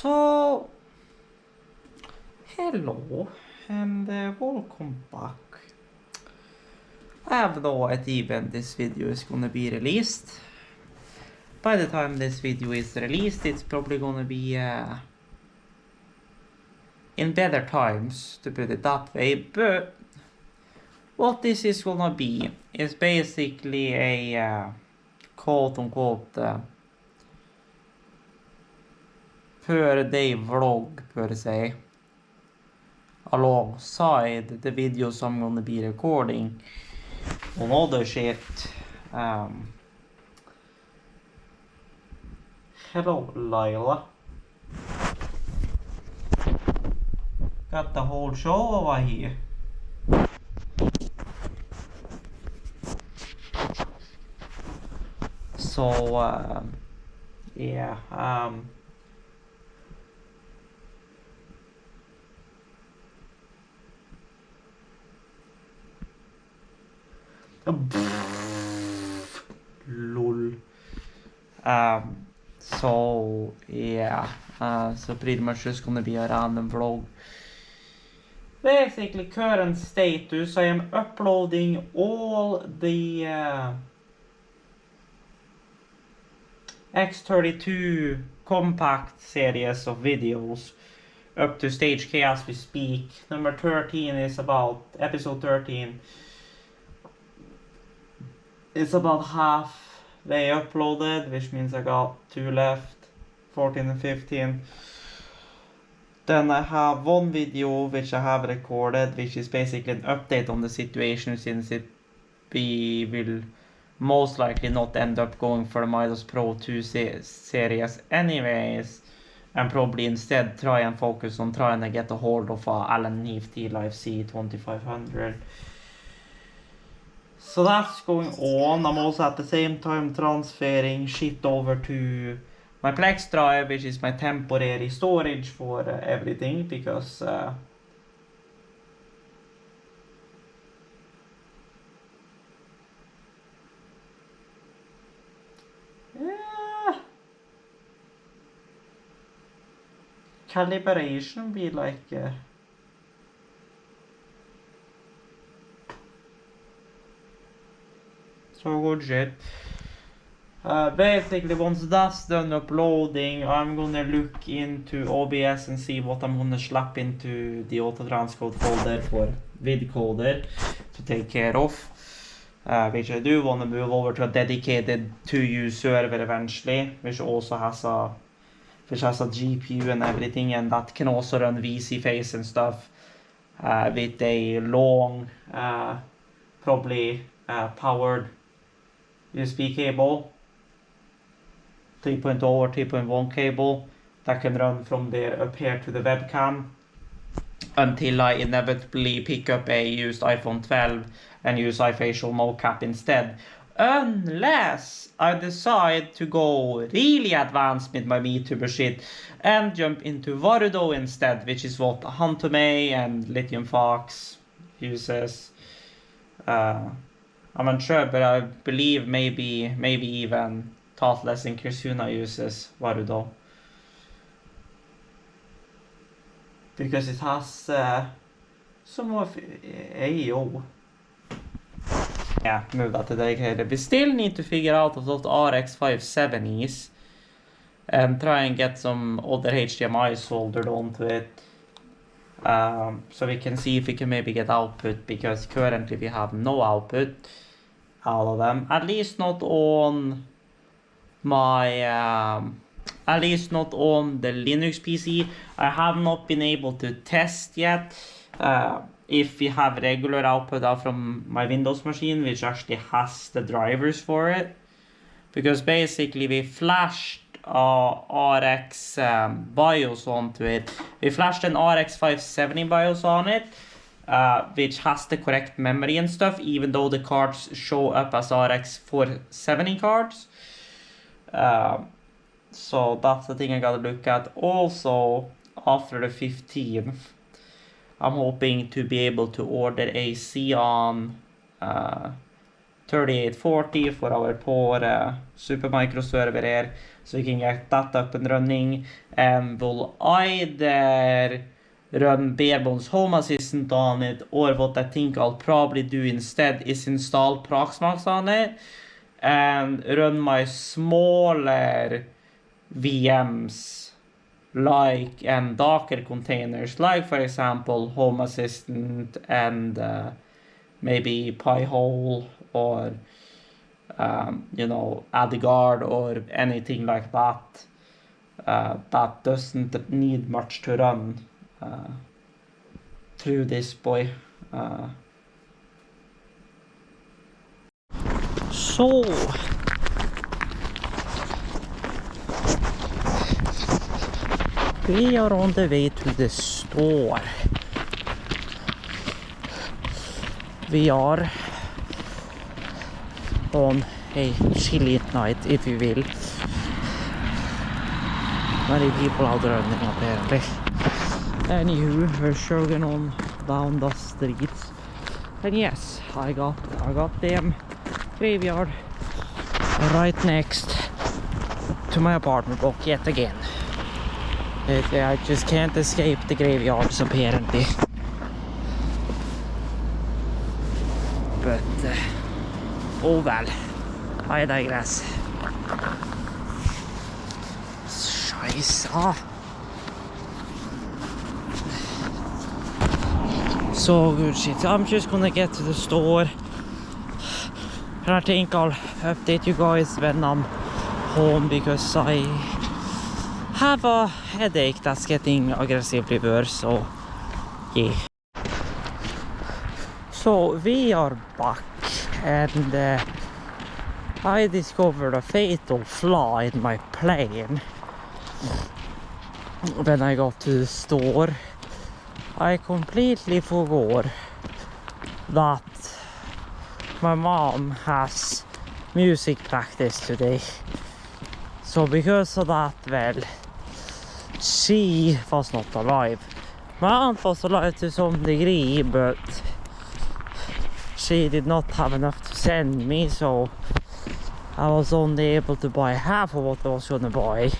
So, hello and welcome back. I have no idea when this video is gonna be released. By the time this video is released, it's probably gonna be in better times, to put it that way. But what this is gonna be is basically a quote-unquote per day vlog per se, alongside the videos I'm gonna be recording on other shit. Hello, Lila. Got the whole show over here. So, yeah, lol. So yeah, so pretty much just gonna be a random vlog. Basically, current status, I am uploading all the X32 compact series of videos up to stage K as we speak. Number 13 is about, episode 13 is about halfway uploaded, which means I got 2 left, 14 and 15. Then I have one video which I have recorded, which is basically an update on the situation, since we will most likely not end up going for the Midas Pro 2 series anyways, and probably instead try and focus on trying to get a hold of a Allen Heath T-Life C2500. So that's going on. I'm also at the same time transferring shit over to my Plex drive, which is my temporary storage for everything, because calibration be like so good shit. Basically, once that's done uploading, I'm gonna look into OBS and see what I'm gonna slap into the auto transcode folder for vidcoder to take care of, which I do want to move over to a dedicated 2U server eventually, which also has a GPU and everything, and that can also run VC face and stuff with a long, probably powered USB cable, 3.0 or 3.1 cable that can run from there up here to the webcam, until I inevitably pick up a used iPhone 12 and use iFacial mocap instead, unless I decide to go really advanced with my VTuber shit and jump into Varudo instead, which is what Hantomei and Lithium Fox uses. I'm unsure, but I believe maybe even Thoughtless and Kirsuna uses Varudo, because it has some of AO. Yeah, move that to dedicated. We still need to figure out what the RX57 is and try and get some other HDMI soldered onto it, so we can see if we can maybe get output, because currently we have no output out of them, at least not on my at least not on the Linux PC. I have not been able to test yet if we have regular output out from my Windows machine, which actually has the drivers for it, because basically we flashed RX BIOS onto it. We flashed an RX 570 BIOS on it, which has the correct memory and stuff, even though the cards show up as RX 470 cards. So that's the thing I gotta look at. Also, after the 15th, I'm hoping to be able to order a Xeon 3840 for our poor Supermicro server here, so we can get that up and running. And we'll either run Barebone's Home Assistant on it, or what I think I'll probably do instead is install Proxmox on it and run my smaller VMs like and Docker containers, like for example Home Assistant and maybe Pi-hole or Adguard or anything like that. That doesn't need much to run through this boy. So we are on the way to the store. We are on a chilly night, if you will. Many people out running apparently. Anywho, we're shrugging on down the streets. And yes, I got them graveyard right next to my apartment block yet again. I just can't escape the graveyards apparently. But oh well, I digress. Scheisse. So good shit. I'm just gonna get to the store, and I think I'll update you guys when I'm home, because I have a headache that's getting aggressively worse. So yeah. So we are back, and I discovered a fatal flaw in my plane when I got to the store. I completely forgot that my mom has music practice today. So because of that, well, she was not alive. My aunt was alive to some degree, but she did not have enough to send me, so I was only able to buy half of what I was gonna buy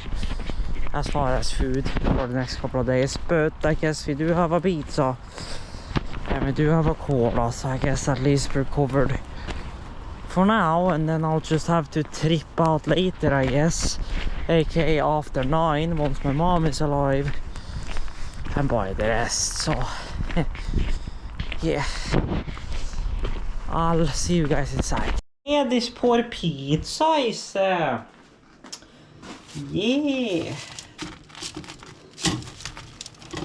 as far as food for the next couple of days. But I guess we do have a pizza and we do have a cola, so I guess at least we're covered for now. And then I'll just have to trip out later, I guess, aka after 9, once my mom is alive, and buy the rest. So yeah, I'll see you guys inside. Yeah, this poor pizza is yeah,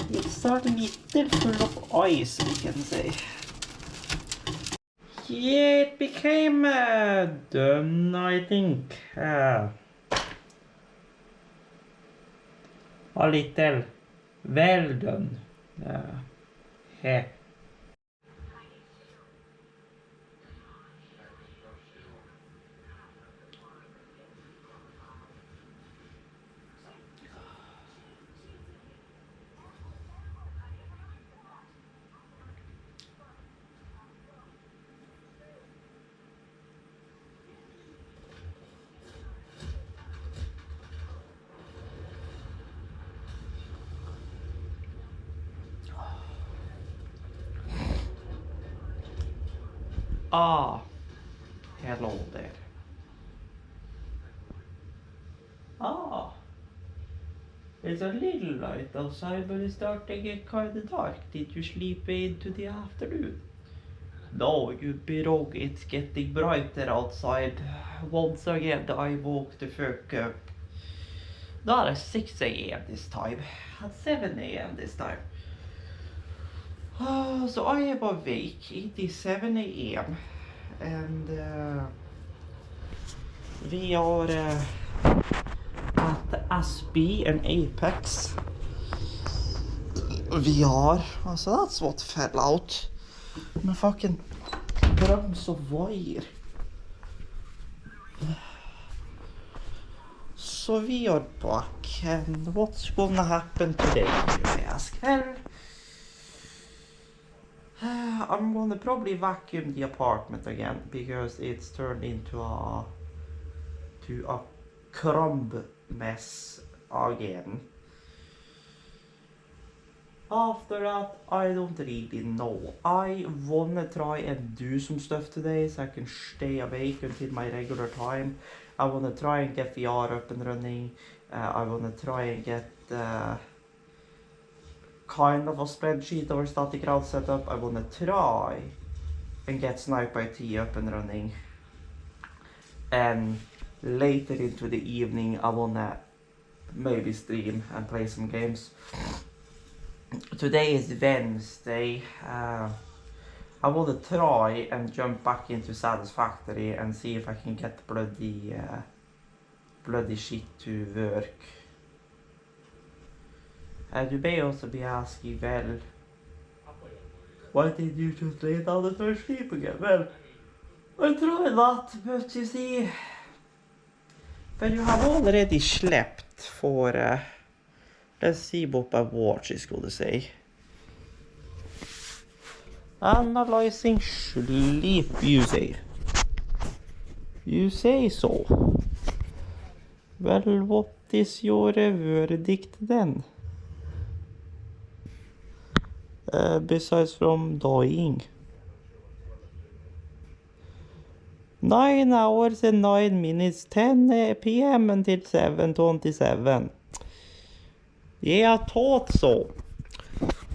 it's a little full of ice, we can say. Yeah, it became done, I think. A little well done. Yeah. Ah, hello there. Ah, it's a little light outside, but it's starting to get kind of dark. Did you sleep into the afternoon? No, you brogue, it's getting brighter outside. Once again, I woke the fuck up. Not at 6 a.m. this time, at 7 a.m. this time. So I am awake, it is 7 a.m. and we are at SB and Apex. Vi har, alltså that's what fell out. Men fucking broms of wire. So we are back, and what's gonna happen today, you may ask? Well, I'm gonna probably vacuum the apartment again because it's turned into a crumb mess again. After that, I don't really know. I wanna try and do some stuff today so I can stay awake until my regular time. I wanna try and get VR up and running. I wanna try and get kind of a spreadsheet or static route set up. I wanna try and get Snipe IT up and running. And later into the evening, I wanna maybe stream and play some games. Today is Wednesday. I want to try and jump back into Satisfactory and see if I can get bloody shit to work. Du may also be asking, well, why did you just lay down and try to sleep again? Well, I tried that, but you see, well, you have already slept for, let's see what my watch is going to say. Analyzing sleep, you say. You say so. Well, what is your verdict then? Besides from dying. 9 hours and 9 minutes, 10 p.m. until 7:27. Yeah, I thought so.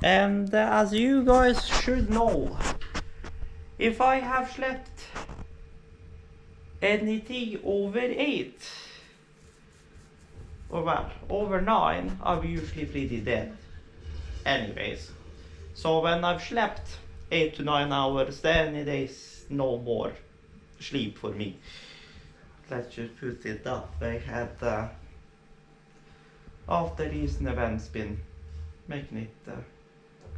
And as you guys should know, if I have slept anything over 8, or well, over 9, I'm usually pretty dead. Anyways, so when I've slept 8 to 9 hours, then it is no more sleep for me. Let's just put it that way. And after recent events been making it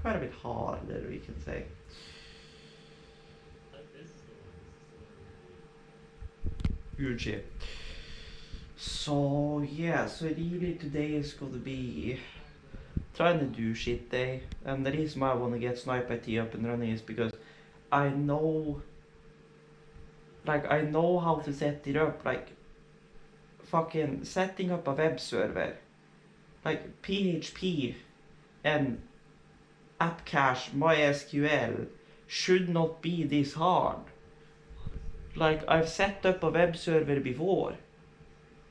quite a bit harder, we can say. Huge. So yeah, so really today is going to be trying to do shit day. And the reason why I want to get Snipe IT up and running is because I know how to set it up. Like fucking setting up a web server, like PHP and app cache MySQL should not be this hard. Like, I've set up a web server before,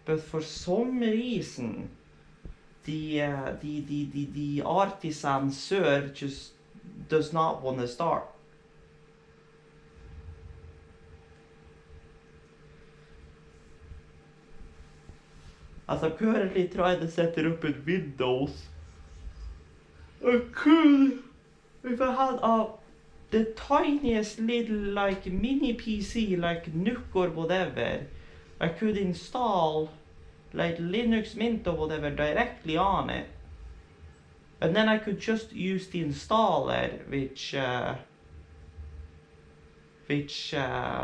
but for some reason the artisan server just does not want to start. As I'm currently trying to set it up in Windows, I could, if I had the tiniest little like mini PC like Nook or whatever, I could install like Linux Mint or whatever directly on it. And then I could just use the installer which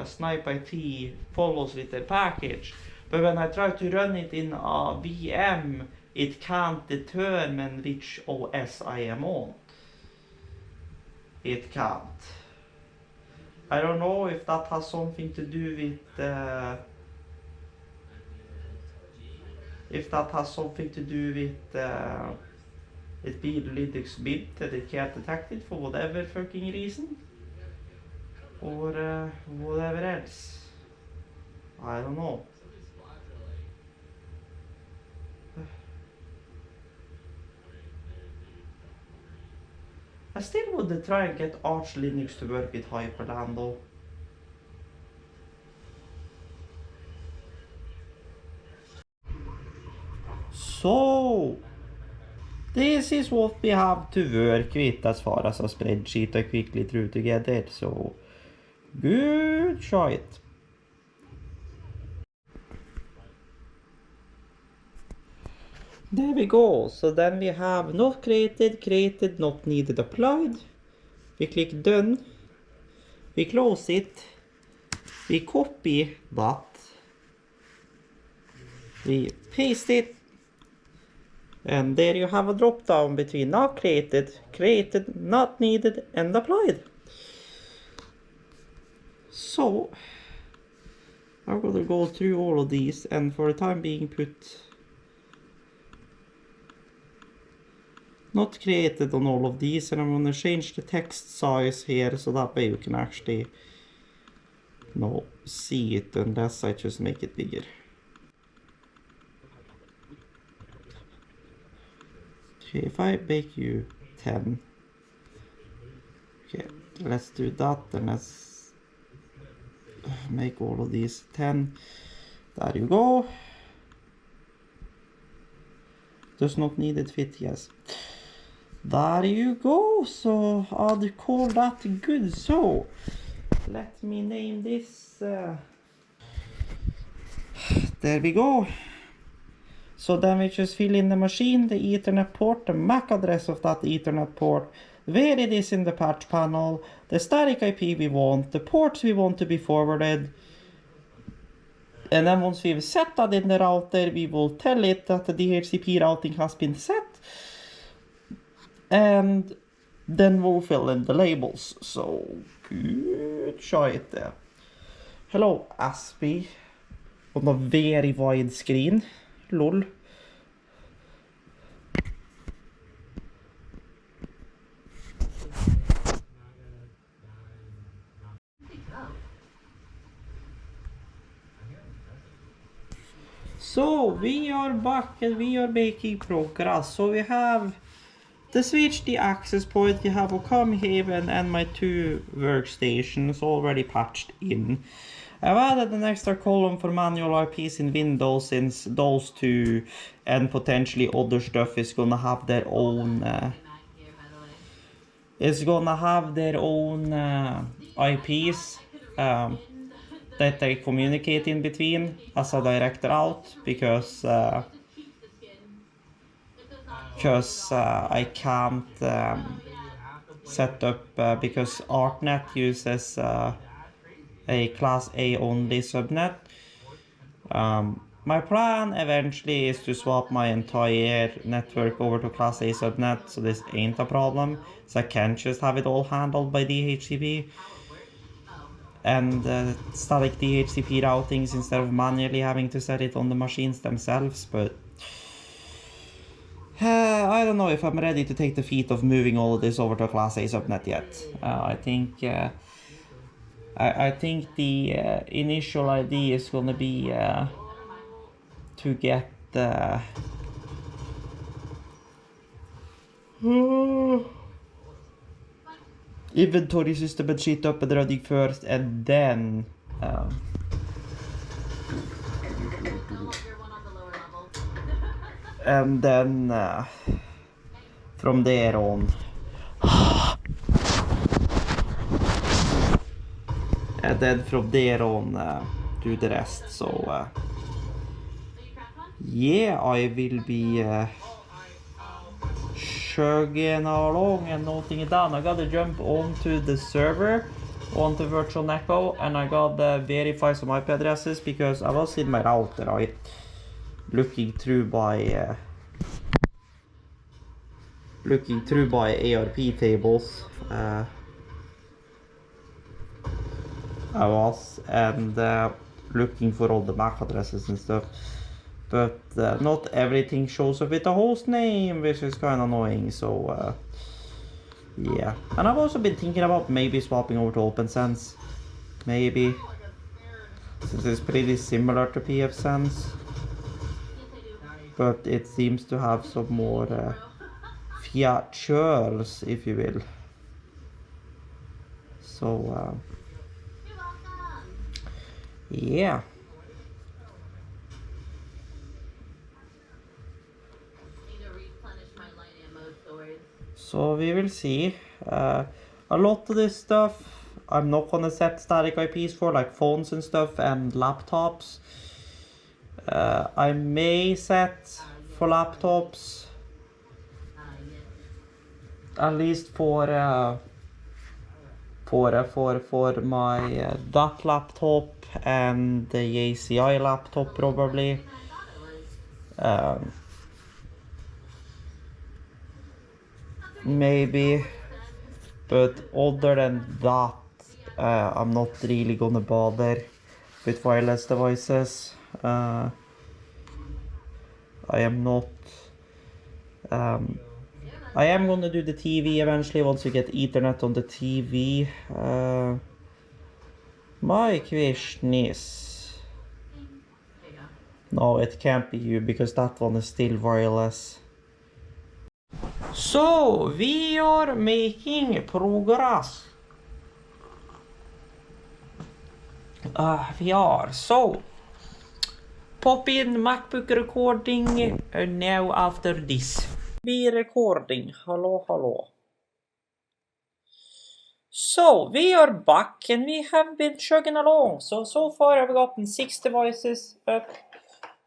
Snipe IT follows with the package. But when I try to run it in a VM, it can't determine which OS I am on. It can't. I don't know if that has something to do with it being Linux Mint and it can't detect it for whatever fucking reason, or whatever else. I don't know. I still want to try and get Arch Linux to work with Hyperland though. So, this is what we have to work with as far as a spreadsheet I quickly threw together, so good shit. There we go. So then we have not created, not needed, applied. We click done. We close it. We copy that. We paste it. And there you have a drop down between not created, not needed, and applied. So I'm gonna go through all of these and for the time being put not created on all of these, and I'm gonna change the text size here so that way you can actually see it unless I just make it bigger. Okay, if I make you 10, okay, let's do that, and let's make all of these 10. There you go. Does not need it fit, yes. There you go. So I'd call that good. So let me name this. There we go. So then we just fill in the machine, the Ethernet port, the MAC address of that Ethernet port, where it is in the patch panel, the static IP we want, the ports we want to be forwarded. And then once we've set that in the router, we will tell it that the DHCP routing has been set. And then we'll fill in the labels. So good shit there. Hello, Aspie. On a very wide screen. Lol. So we are back and we are making progress. So we have the switch, the access point, we have Okami Haven and my 2 workstations already patched in. I've added an extra column for manual IPs in Windows since those 2 and potentially other stuff is gonna have their own IPs that they communicate in between as a director out, because I can't set up because ArtNet uses a class A only subnet. My plan eventually is to swap my entire network over to class A subnet, so this ain't a problem, so I can just have it all handled by DHCP and static DHCP routings instead of manually having to set it on the machines themselves. But I don't know if I'm ready to take the feat of moving all of this over to a class A subnet yet. I think the initial idea is gonna be to get inventory system and shit up and running first, and then from there on do the rest. So yeah, I will be chugging along and noting it down. I gotta jump onto the server, onto Virtual Echo, and I gotta verify some IP addresses because I was in my router, right? Looking through by ARP tables. I was looking for all the MAC addresses and stuff, but not everything shows up with a host name, which is kind of annoying. So yeah, and I've also been thinking about maybe swapping over to OpenSense, maybe, since it's pretty similar to pfSense, but it seems to have some more features, if you will. So yeah. So we will see. A lot of this stuff I'm not gonna set static IPs for, like phones and stuff and laptops. I may set for laptops, at least for my DAC laptop and the ACI laptop probably. Maybe, but other than that, I'm not really gonna bother with wireless devices. I am not. I am gonna do the TV eventually once we get Ethernet on the TV. My question is... No, it can't be you because that one is still wireless. So, we are making progress. We are. So, pop in MacBook recording now after this. Be recording. Hello. So, we are back and we have been chugging along. So far I've gotten 6 devices up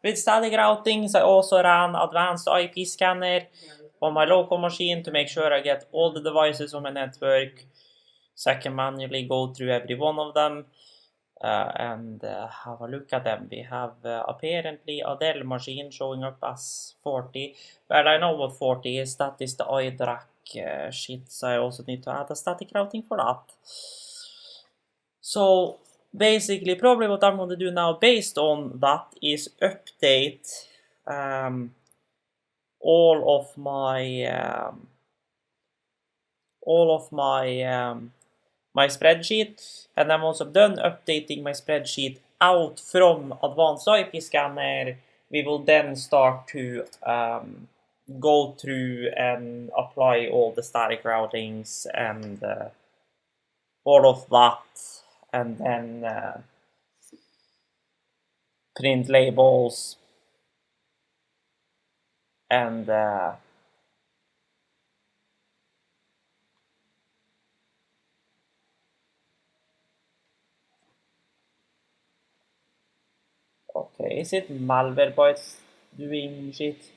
with static routings. I also ran advanced IP scanner on my local machine to make sure I get all the devices on my network, so I can manually go through every one of them and have a look at them. We have apparently a Dell machine showing up as 40. Well, I know what 40 is. That is the iDRAC shit, so I also need to add a static routing for that. So basically, probably what I'm going to do now based on that is update all of my spreadsheet, and then once I'm done updating my spreadsheet out from advanced IP scanner, we will then start to go through and apply all the static routings and all of that, and then print labels and okay, is it Malwarebytes doing shit?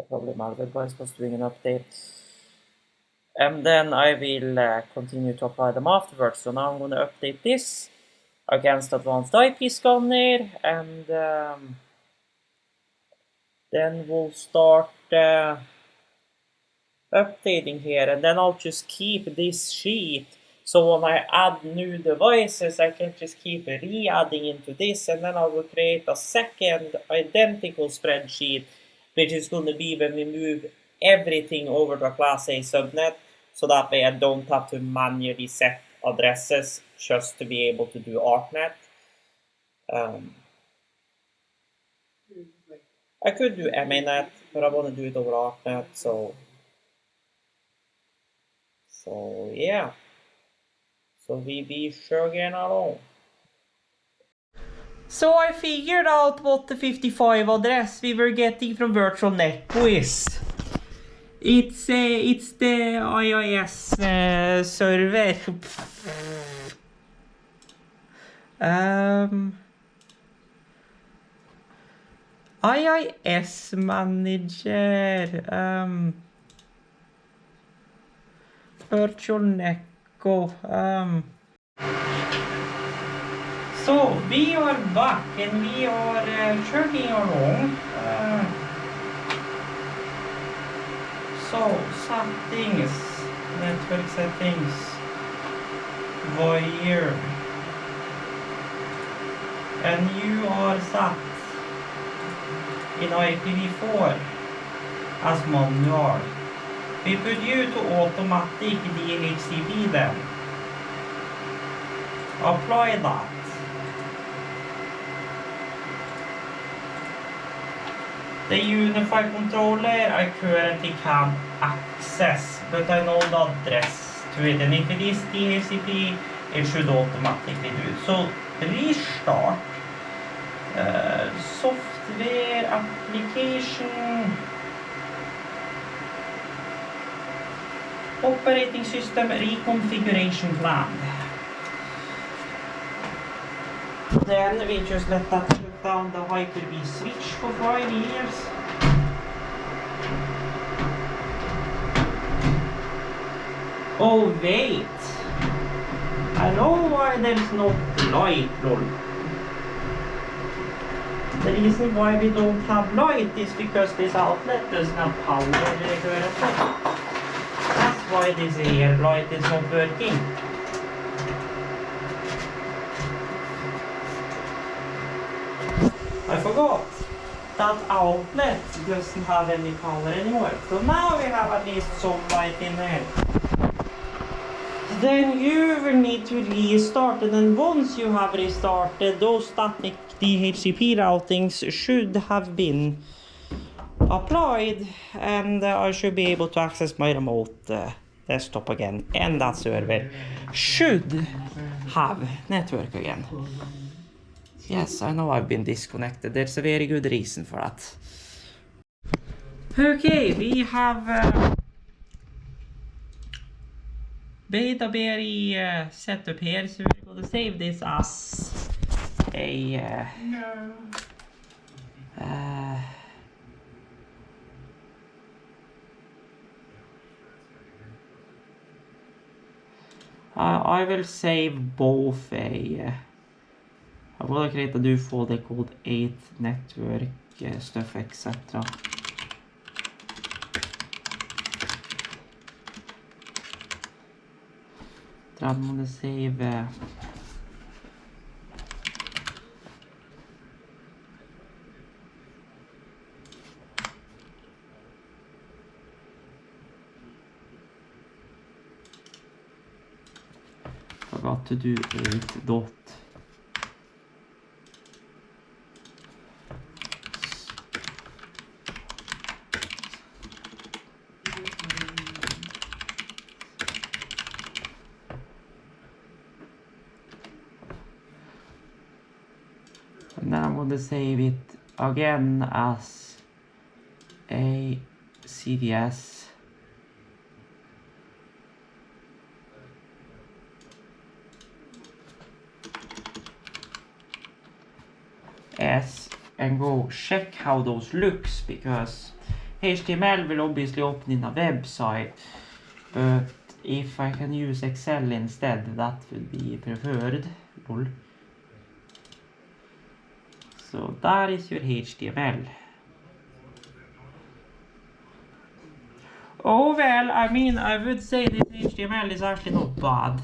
Probably Malwarebytes was doing an update. And then I will continue to apply them afterwards. So now I'm going to update this against advanced IP scanner, and then we'll start updating here, and then I'll just keep this sheet. So when I add new devices, I can just keep re-adding into this, and then I will create a second identical spreadsheet, which is going to be when we move everything over to a Class A subnet, so that way I don't have to manually set addresses just to be able to do ArtNet. I could do MANet, but I want to do it over ArtNet, so yeah. So we be chugging along. So I figured out what the 55 address we were getting from Virtual Netco is. It's the IIS server. IIS manager. Virtual Netco. So we are back and we are chugging along. So settings, network settings, wire, and you are set in IPv4 as manual. We put you to automatic DHCP then. Apply that. The unified controller I currently can't access, but I know the address to it, and if it is DHCP, it should automatically do it. So restart, software application, operating system reconfiguration plan. Then we just let that shut down the Hyper-V switch for 5 years. Oh wait, I know why there's no light, lol. The reason why we don't have light is because this outlet doesn't have power. That's why this here light is not working. I forgot that outlet doesn't have any power anymore. So now we have at least some light in there. Then you will need to restart it, and once you have restarted, those static DHCP routings should have been applied, and I should be able to access my remote desktop again, and that server should have network again. Yes, I know I've been disconnected. There's a very good reason for that. Okay, we have beta berry setup here, so we're going to save this as a I will save both I will create a new folder called 8 network stuff, etc. I'm gonna save forgot to do 8 dot. And then I'm going to save it again as a CVS. And go check how those looks, because HTML will obviously open in a website, but if I can use Excel instead, that would be preferred. So that is your HTML. Oh well, I mean, I would say this HTML is actually not bad.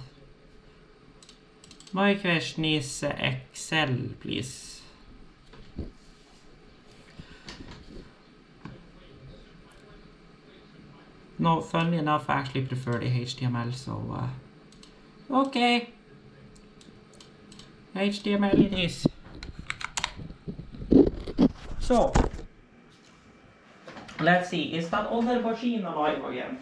My question is Excel, please. No, funnily enough, I actually prefer the HTML, so okay. HTML it is. So, let's see, is that other machine alive again?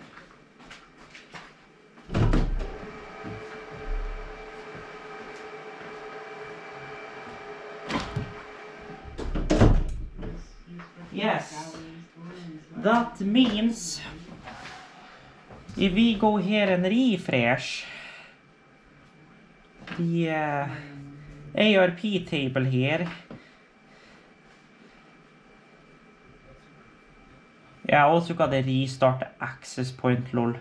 Yes, that means if we go here and refresh the ARP table here, yeah, I also gotta restart the access point, lol,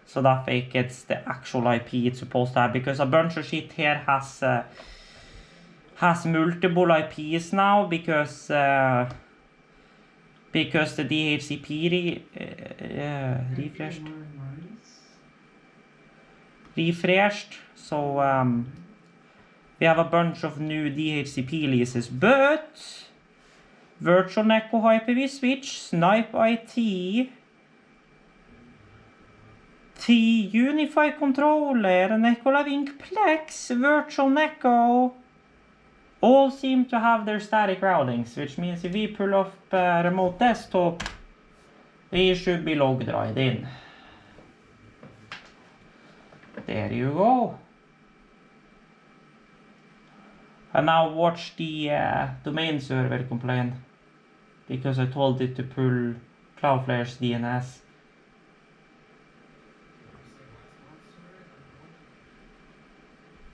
so that way it gets the actual IP it's supposed to have, because a bunch of shit here has multiple IPs now, because the DHCP refreshed, so we have a bunch of new DHCP leases, but Virtual Echo Hyper-V Switch, Snipe IT, T Unify Controller, and Ecolink Plex, Virtual Echo, all seem to have their static routings, which means if we pull up remote desktop, they should be logged right in. There you go. And now watch the domain server complain, because I told it to pull Cloudflare's DNS.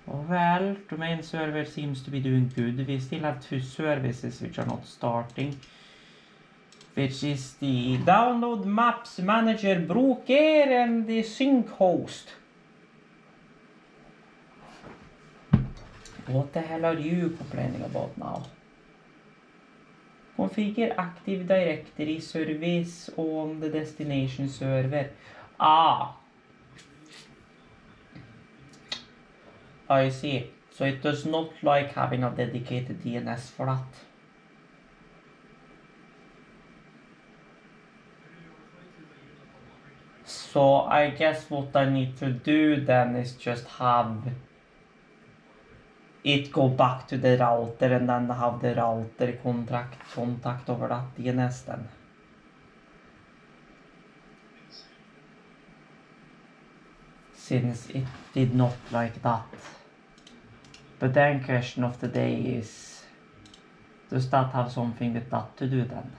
Oh well, domain server seems to be doing good. We still have 2 services which are not starting, which is the Download Maps Manager Broker and the Sync Host. What the hell are you complaining about now? Configure Active Directory service on the destination server. I see. So it does not like having a dedicated DNS for that. So I guess what I need to do then is just have it go back to the router and then have the router contact over that DNS then. Since it did not like that. But then question of the day is, does that have something with that to do then?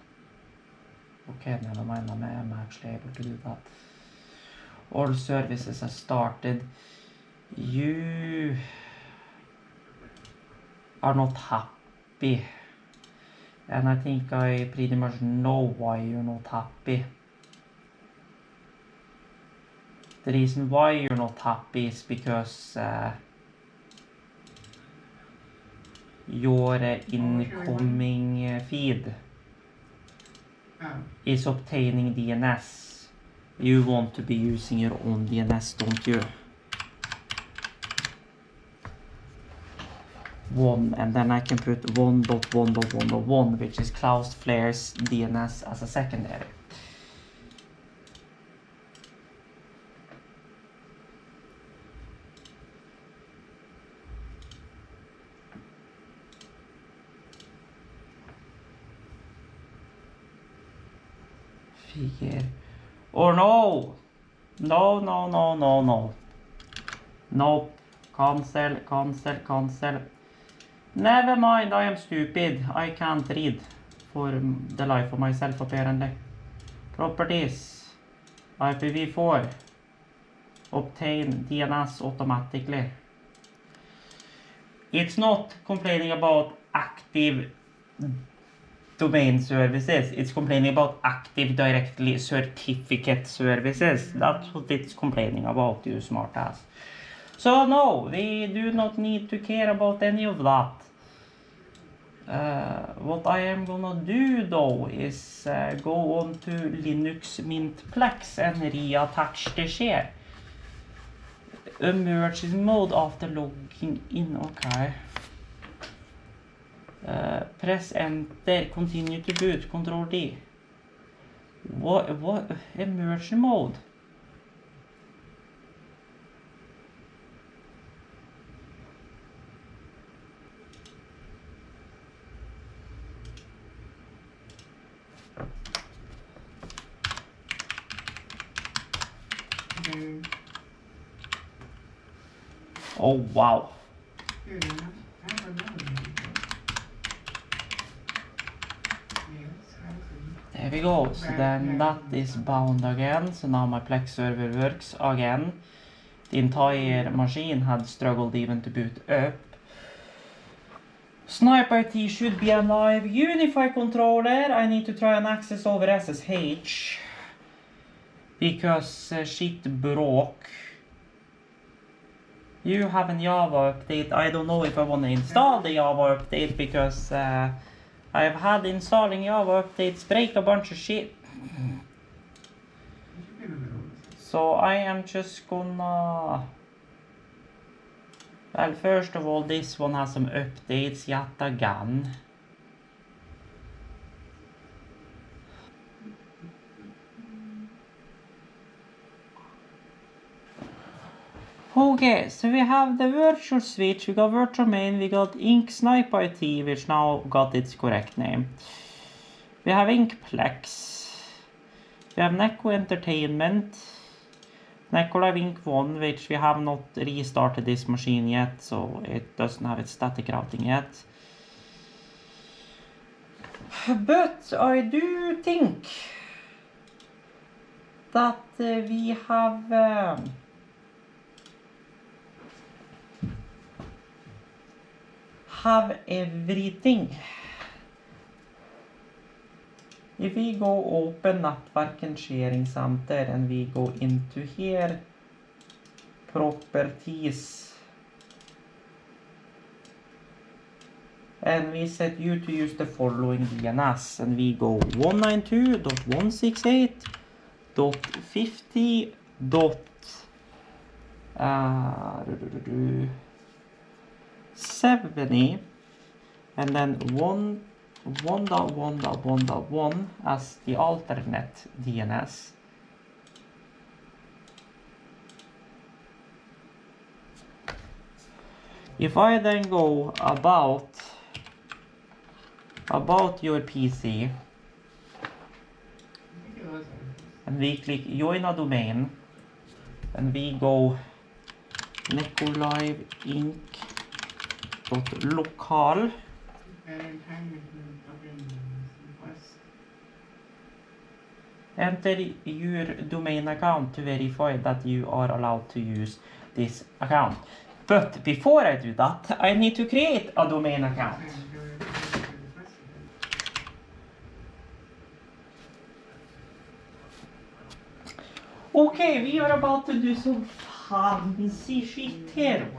Okay, never mind, I'm actually able to do that. All services are started. You are not happy. And I think I pretty much know why you're not happy. The reason why you're not happy is because your incoming feed is obtaining DNS. You want to be using your own DNS, don't you? One, and then I can put 1.1.1.1, which is Cloudflare's DNS as a secondary. Figure. Or no! No. Nope. Cancel. Never mind, I am stupid. I can't read for the life of myself apparently. Properties. IPv4. Obtain DNS automatically. It's not complaining about active domain services. It's complaining about Active Directory certificate services. That's what it's complaining about, you smartass. So no, we do not need to care about any of that. What I am gonna do though is go on to Linux Mintplex and reattach the share. Emergency mode after logging in, okay. Press enter, continue to boot, control D. What, emergency mode? Oh wow. There we go, so then that is bound again, so now my Plex server works again. The entire machine had struggled even to boot up. Sniper IT should be alive. Unify controller, I need to try and access over SSH. Because shit broke. You have a Java update. I don't know if I want to install the Java update because I've had installing Java updates break a bunch of shit. So I am just gonna... Well, first of all, this one has some updates yet again. Okay, so we have the virtual switch, we got virtual main, we got Ink Snipe IT, which now got its correct name. We have Inkplex. We have Neko Entertainment. Neko Live Ink 1, which we have not restarted this machine yet, so it doesn't have its static routing yet. But I do think that we have everything. If we go open network and sharing center and we go into here, properties, and we set you to use the following DNS, and we go 192.168.50.70, and then 1.1.1.1 as the alternate DNS. If I then go about your PC and we click join a domain and we go necolive.inc.local, enter your domain account to verify that you are allowed to use this account. But before I do that, I need to create a domain account. Okay, we are about to do some fancy shit here.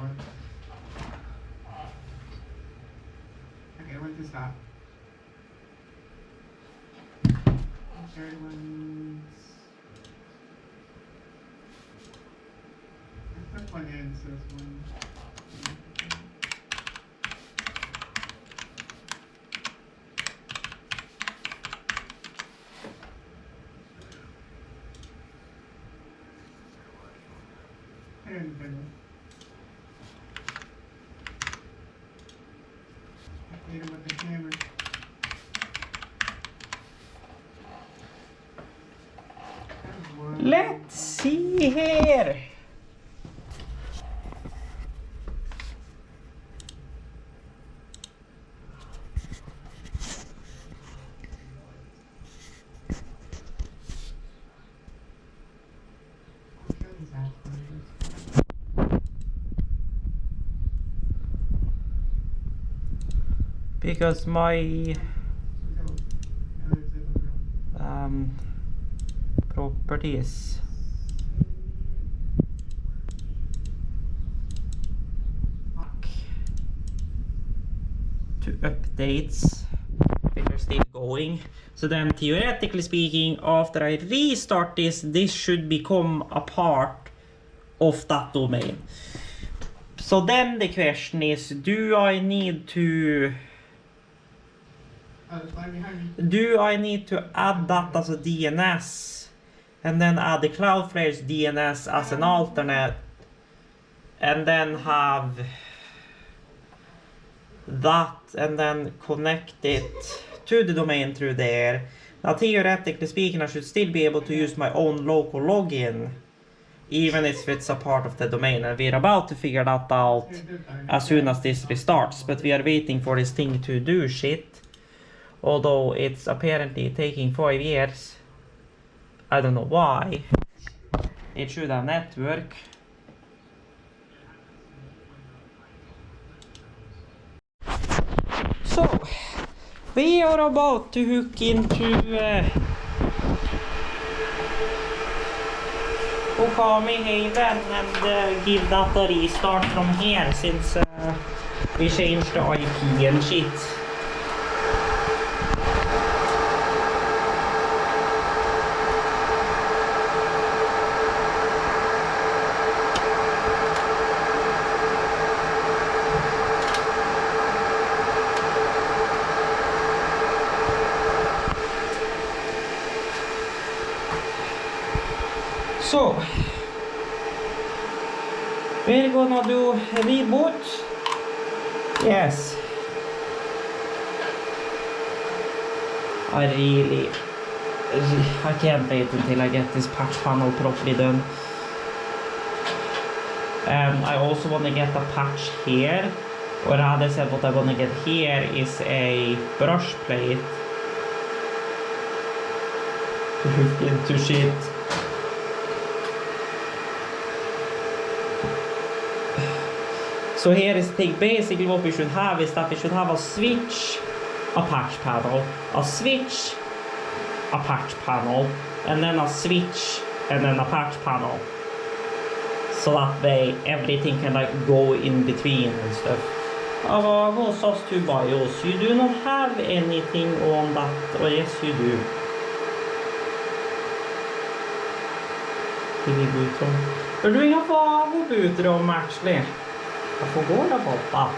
Okay, when to stop? I put one in, so it's one. Hit him with the hammer. Let's see here. Because my properties to updates, they're still going. So then theoretically speaking, after I restart this should become a part of that domain. So then the question is, do I need to add that as a DNS and then add the Cloudflare's DNS as an alternate and then have that and then connect it to the domain through there? Now theoretically speaking, I should still be able to use my own local login even if it's a part of the domain, and we're about to figure that out as soon as this restarts, but we are waiting for this thing to do shit. Although it's apparently taking 5 years. I don't know why. It should have network. So, we are about to hook into Okami Haven and give that a restart from here since we changed the IP and shit. So, we're gonna do a reboot. Yes. I can't wait until I get this patch panel properly done. I also want to get a patch here, or rather said what I want to get here is a brush plate to hook into shit. So here is the thing, basically what we should have is that we should have a switch, a patch panel, a switch, a patch panel, and then a switch, and then a patch panel. So that way everything can like go in between and stuff. Of Argos to BIOS, you do not have anything on that, or yes you do. TV boot on. We're doing a Vago boot on actually. I forgot about that.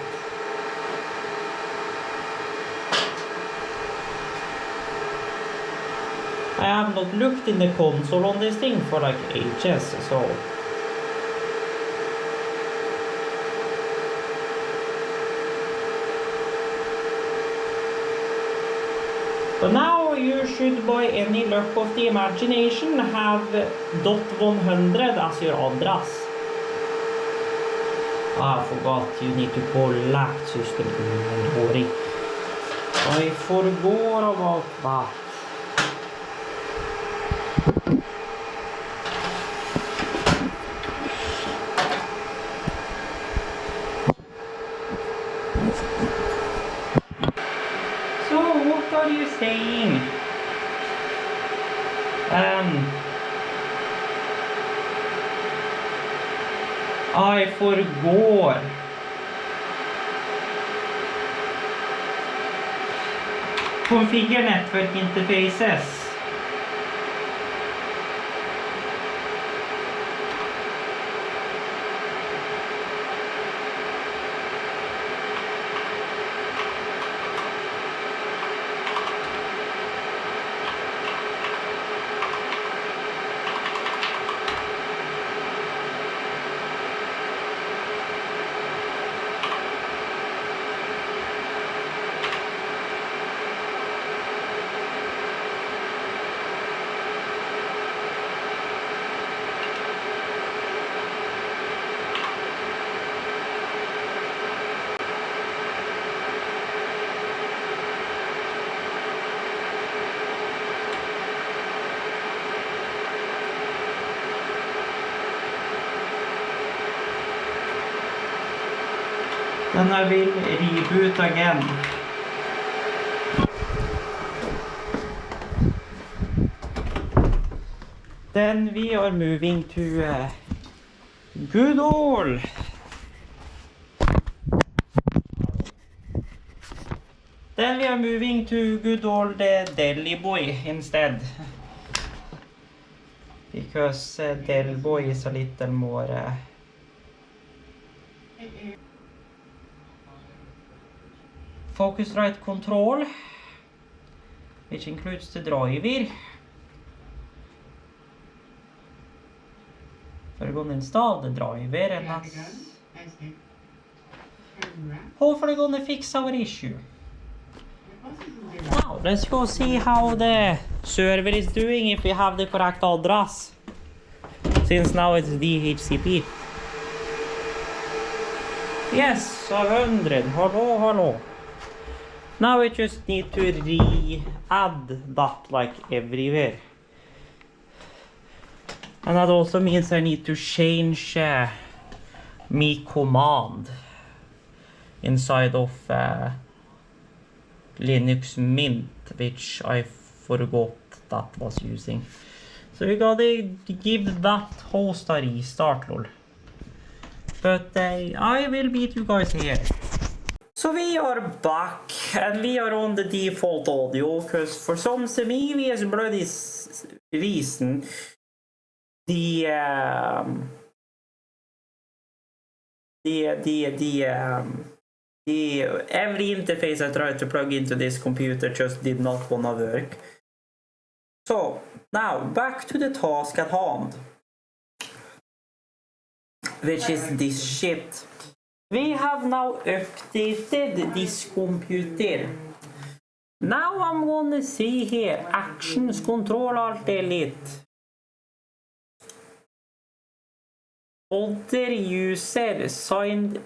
I have not looked in the console on this thing for like ages, so. But now you should, by any luck of the imagination, have .100 as your address. I forgot you need to collect system inventory. I forgot about that. So, what are you saying? I forgot. Configure network interfaces. Then I will reboot again. Then we are moving to good old. Then we are moving to good old Delhi Boy instead. Because Delhi Boy is a little more Focusrite control, which includes the driver. We're going to install the driver and that's hopefully going to fix our issue. Now let's go see how the server is doing if we have the correct address. Since now it's DHCP. Yes, 100. Hello. Now we just need to re-add that like everywhere. And that also means I need to change me command inside of Linux Mint, which I forgot that was using. So we gotta give that host a restart, lol. But I will meet you guys here. So we are back and we are on the default audio because for some semi-obvious bloody reason the every interface I tried to plug into this computer just did not wanna work. So now back to the task at hand, which is this shit. We have now updated this computer. Now I'm gonna see here, actions, control alt delete. Other user signed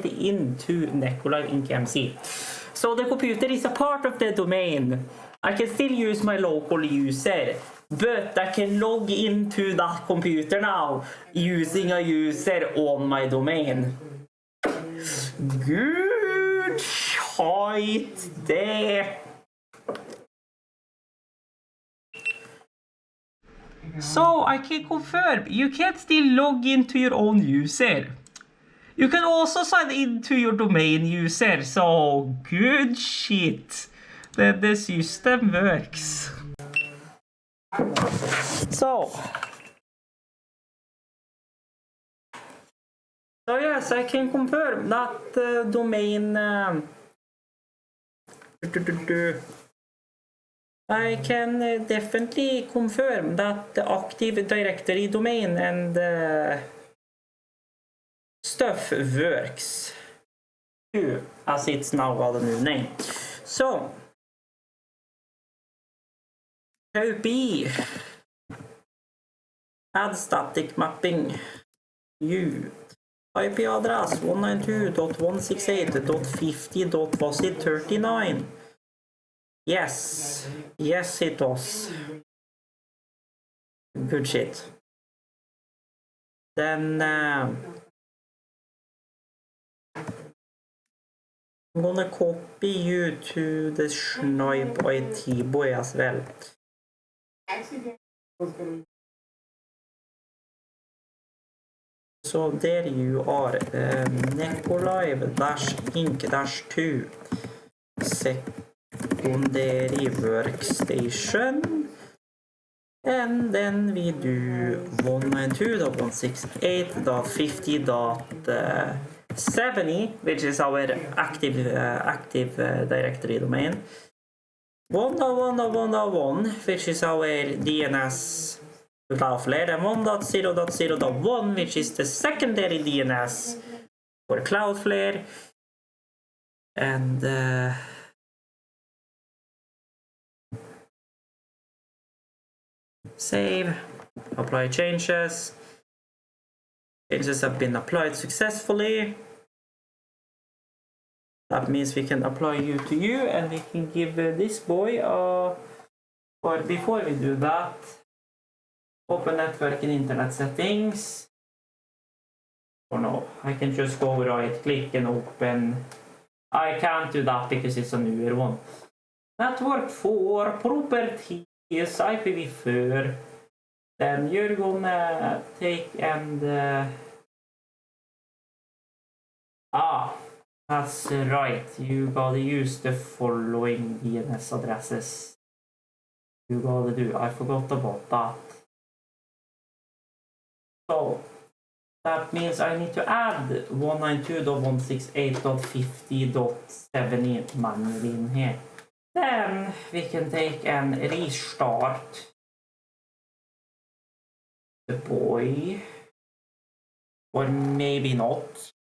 into Nikolai IncMC. So the computer is a part of the domain. I can still use my local user, but I can log into that computer now using a user on my domain. Good shit there. So I can confirm, you can still log into your own user. You can also sign into your domain user, so good shit. The system works. So yes, I can confirm that domain. I can definitely confirm that the Active Directory domain and stuff works too, as it's now got a new name. So, B add static mapping U IP address 192.168.50.was it 39. Yes, it was. Good shit. Then I'm gonna copy you to the Schneip IT boy as well. So there you are, Necolive-Inc-2 secondary workstation, and then we do 192.168.50.70, which is our active directory domain, 1.1.1.1, which is our DNS Cloudflare, and 1.0.0.1, which is the secondary DNS for Cloudflare, and save, apply changes. Changes have been applied successfully. That means we can apply you to you, and we can give this boy or before we do that, open network and internet settings. Or no, I can just go right click and open. I can't do that because it's a newer one. Network 4 properties IPv4. Then you're gonna take and that's right. You gotta use the following DNS addresses. You gotta do. I forgot about that. So that means I need to add 192.168.50.70 manually in here. Then we can take and restart the boy, or maybe not.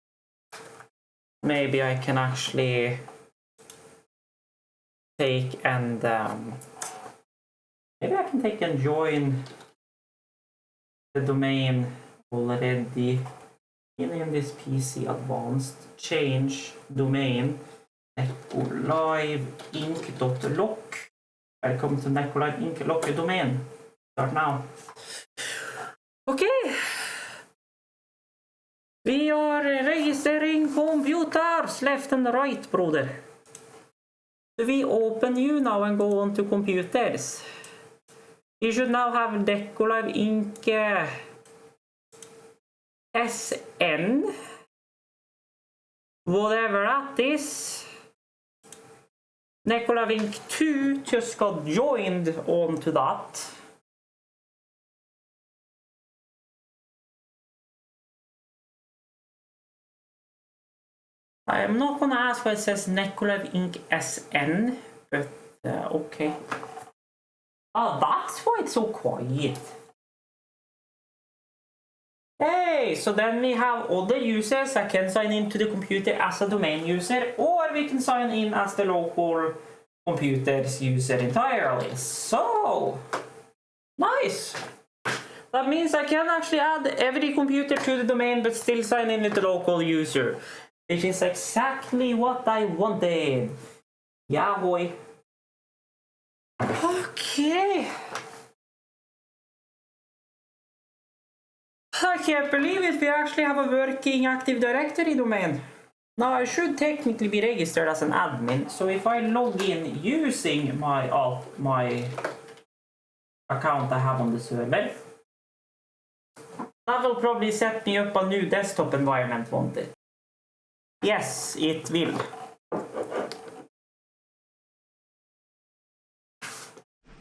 Maybe I can actually take and maybe I can take and join the domain already in this PC advanced. Change domain Necolive-Inc.lock. Welcome to Necolive-Inc. lock domain. Start now. Okay. We are registering computers left and right, brother. So we open you now and go on to computers. You should now have Necolive-Inc. SN. Whatever that is. Necolive-Inc. 2 just got joined onto that. I am not gonna ask why it says Necolive-Inc. SN, but okay. That's why it's so quiet. Hey, so then we have other users that can sign into the computer as a domain user, or we can sign in as the local computer's user entirely. So, nice! That means I can actually add every computer to the domain but still sign in with the local user. Which is exactly what I wanted. Yeah, boy. Okay. I can't believe it. We actually have a working Active Directory domain. Now I should technically be registered as an admin. So if I log in using my account I have on the server, that will probably set me up a new desktop environment, won't it? Yes, it will.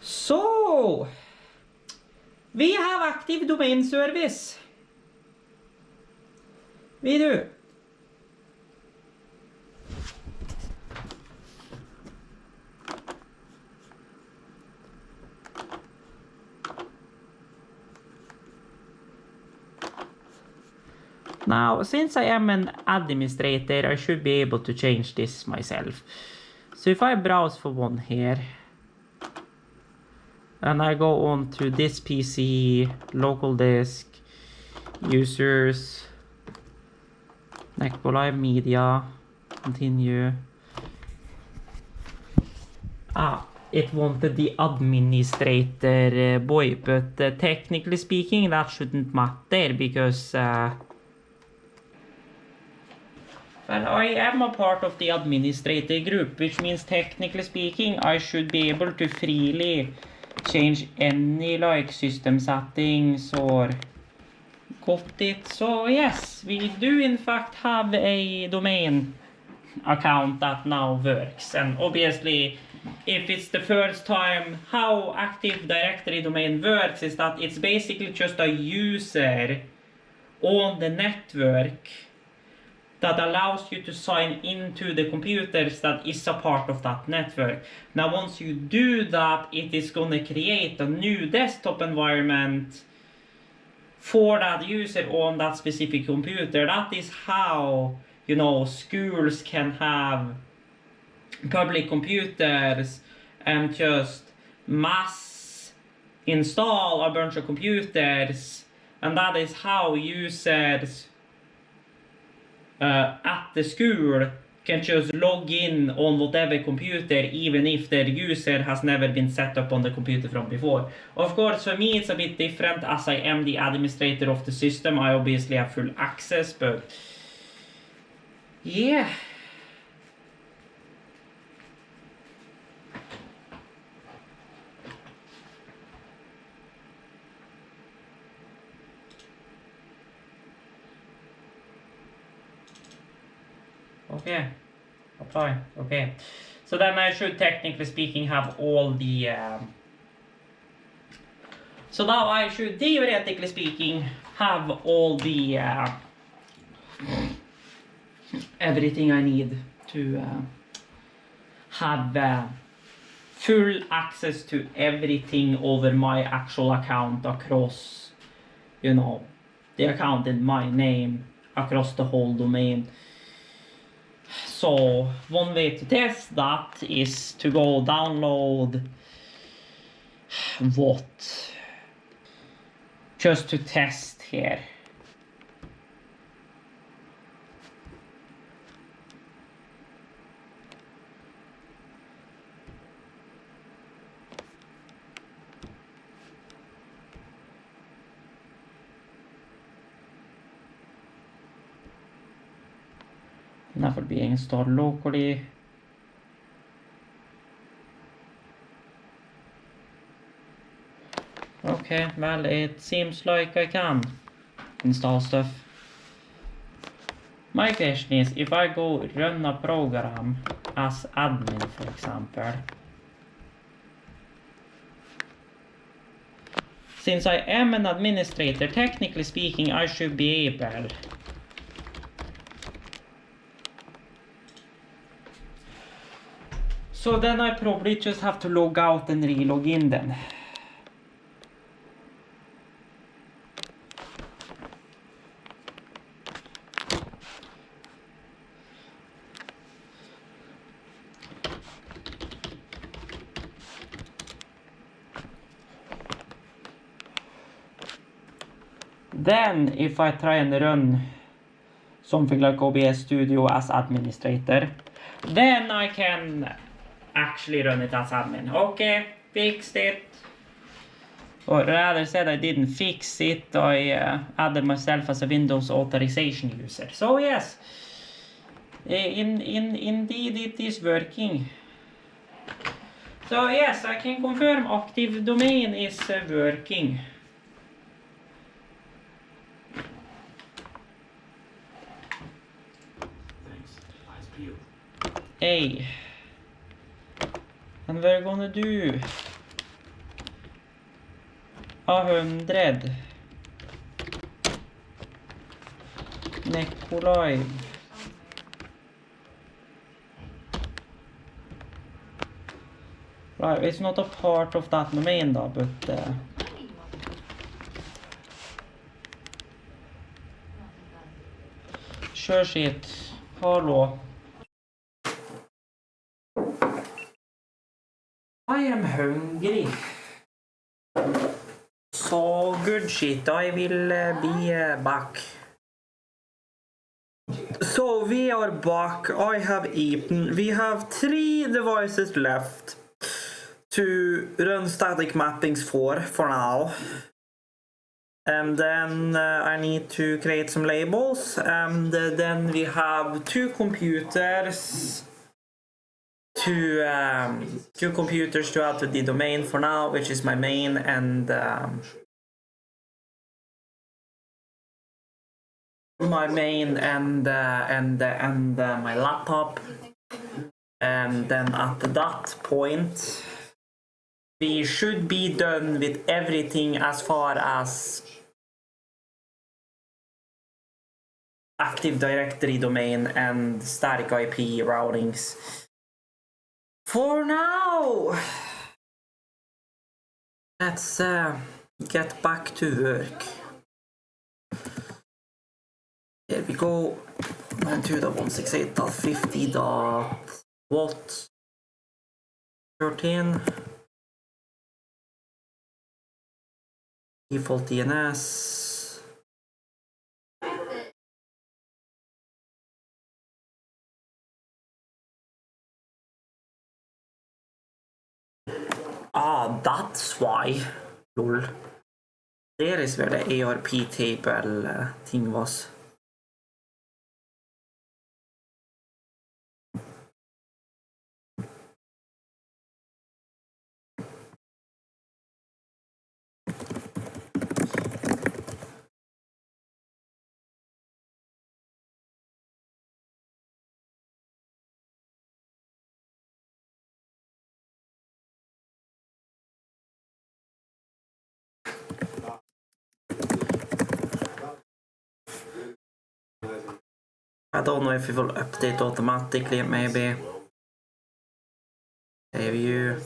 So, we have active domain service. We do. Now, since I am an administrator, I should be able to change this myself. So if I browse for one here, and I go on to this PC, local disk, users, Necco Live Media, continue. It wanted the administrator boy, but technically speaking that shouldn't matter because well, I am a part of the administrator group, which means technically speaking I should be able to freely change any like system settings or got it. So yes, we do in fact have a domain account that now works, and obviously if it's the first time, how Active Directory domain works is that it's basically just a user on the network that allows you to sign into the computers that is a part of that network. Now once you do that, it is going to create a new desktop environment for that user on that specific computer. That is how, you know, schools can have public computers and just mass install a bunch of computers, and that is how users at the school can just log in on whatever computer even if their user has never been set up on the computer from before. Of course, for me it's a bit different as I am the administrator of the system. I obviously have full access, but yeah. Okay, apply. Okay, so then I should technically speaking have all the so now I should theoretically speaking have all the everything I need to have full access to everything over my actual account across, you know, the account in my name across the whole domain. So one way to test that is to go download what? Just to test here. That will be installed locally. Okay, well, it seems like I can install stuff. My question is, if I go run a program as admin, for example, since I am an administrator, technically speaking, I should be able so then I probably just have to log out and re-log in then. Then if I try and run something like OBS Studio as administrator, then I can actually run it as admin. Okay, fixed it. Or rather said, I didn't fix it, I added myself as a Windows authorization user. So yes, indeed it is working. So yes, I can confirm active domain is working. Thanks. Hey. And what are you gonna do? 100. Nikolai. Right, it's not a part of that domain though, but sure shit. Hallå. I am hungry. So good shit, I will be back. So we are back, I have eaten. We have 3 devices left to run static mappings for now. And then I need to create some labels, and then we have 2 computers to add to the domain for now, which is my main and my laptop. And then at that point we should be done with everything as far as Active Directory domain and static IP routings. For now, let's get back to work. Here we go. 92.168.50.what 13 default DNS. Ah, that's why. Lol. There is where the ARP table thing was. I don't know if it will update automatically, maybe. Save you.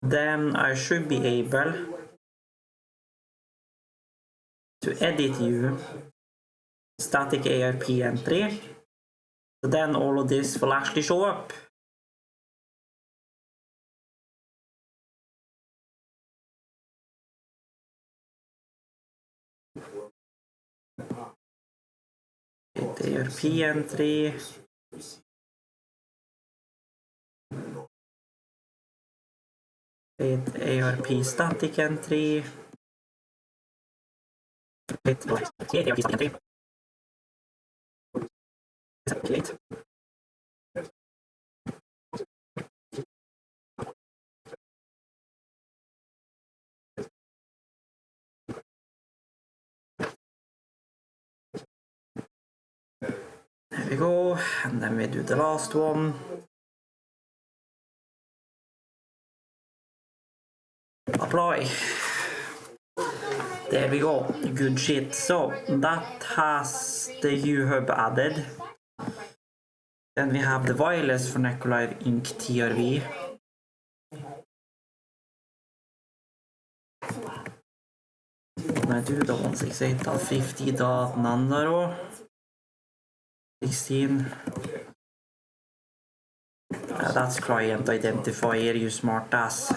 Then I should be able to edit you static ARP entry. So then all of this will actually show up. ARP entry. ARP static entry. ARP static entry. There we go, and then we do the last one. Apply. There we go, good shit. So that has the U-hub added. Then we have the wireless for Nikolai Inc. TRV. I do the 168.50.nandaro 16. That's client identifier, you smart ass.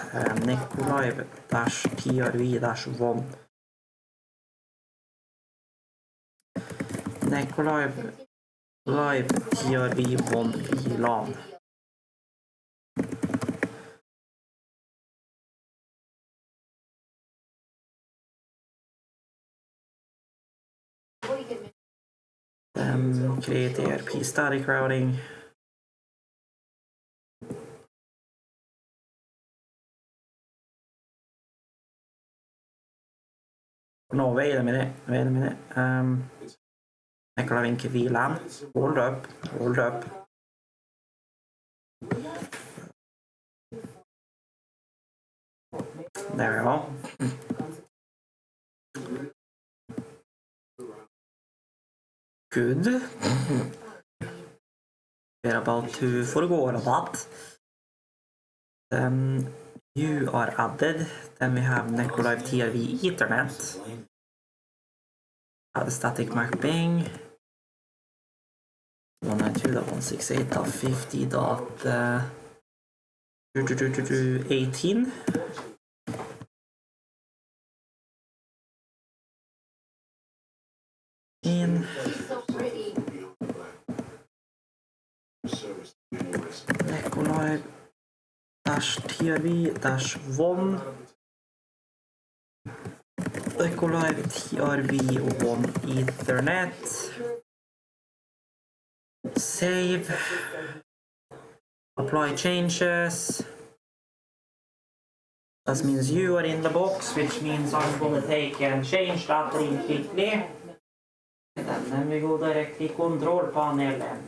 Nikolai-TRV-1. Nikolai-TRV-1 VLAN. Create ARP static routing. No, wait a minute. Vinkelvilan. Hold up. Hold up. There we go. Good. We're about to forgo all of that. You are added. Then we have Necrolive TRV Ethernet. Add static mapping. 192.168.50.18. In Necrolive TRV -1. Necrolive TRV1 Ethernet. Save. Apply changes. That means you are in the box, which means I'm gonna take and change that real quickly. And then we go directly control panel.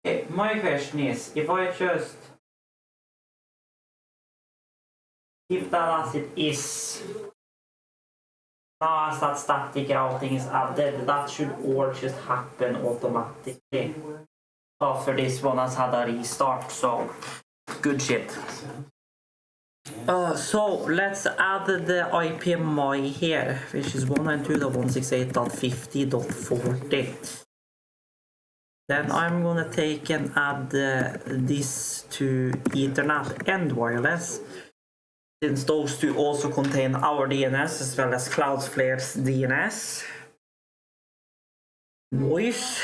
Okay, my question is, if I just keep that as it is, now as that static routing is added, that should all just happen automatically. After this one has had a restart, so good shit. So let's add the IPMI here, which is 192.168.50.40. Then I'm gonna take and add this to Ethernet and wireless, since those two also contain our DNS as well as Cloudflare's DNS. Noise.